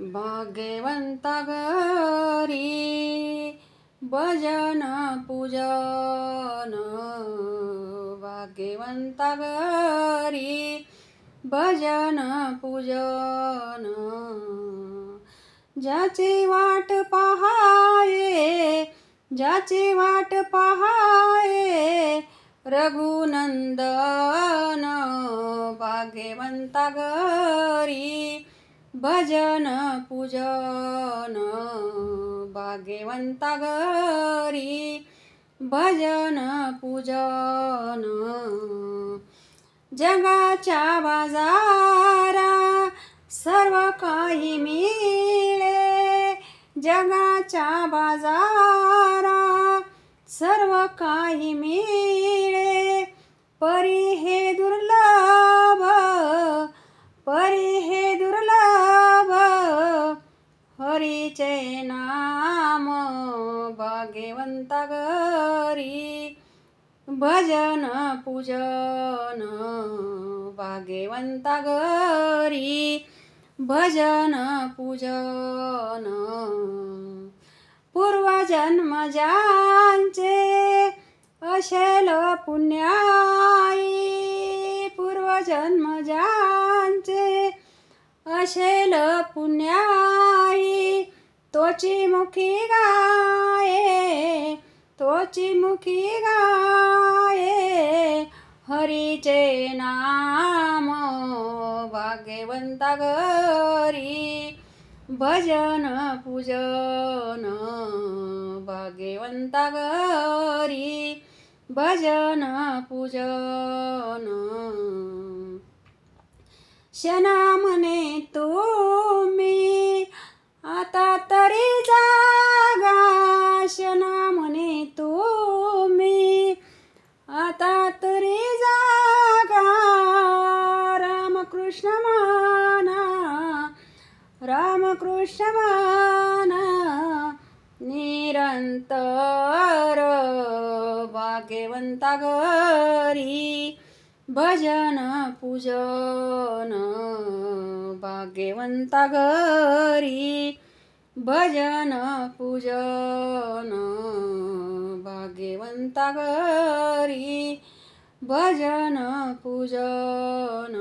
भाग्यवंता घरी भजन पूजन, भाग्यवंता घरी भजन पूजन. ज्याची वाट पहाये, ज्याची वाट पहाये रघुनंदन, भाग्यवंता घरी भजन पूजन, भाग्यवंता घरी भजन पूजन. जगाच्या बाजारा सर्व काही मिळे, जगाच्या बाजारा सर्व काही मिळे, परी हे दुर्लभ, परी हे दुर्लभ हरीचे नाम, भाग्यवंता घरी भजन पूजन, भाग्यवंता घरी भजन पूजन. पूर्वजन्म ज्यांचे असेल पुण्याई, पूर्वजन्म ज्यांचे असेल पुण्याई, तोची मुखी गाये, तोची मुखी गाये हरीचे नाम, भाग्यवंता घरी भजन पूजन, भाग्यवंता घरी भजन पूजन. क्षणा म्हणे तुम्ही आता तरी जागा, क्षणा म्हणे तुम्ही आता तरी जागा, रामकृष्ण माना, रामकृष्ण माना निरंतर, भाग्यवंता घरी भजन पूजन, भाग्यवंता घरी भजन पूजन, भाग्यवंता घरी भजन पूजन.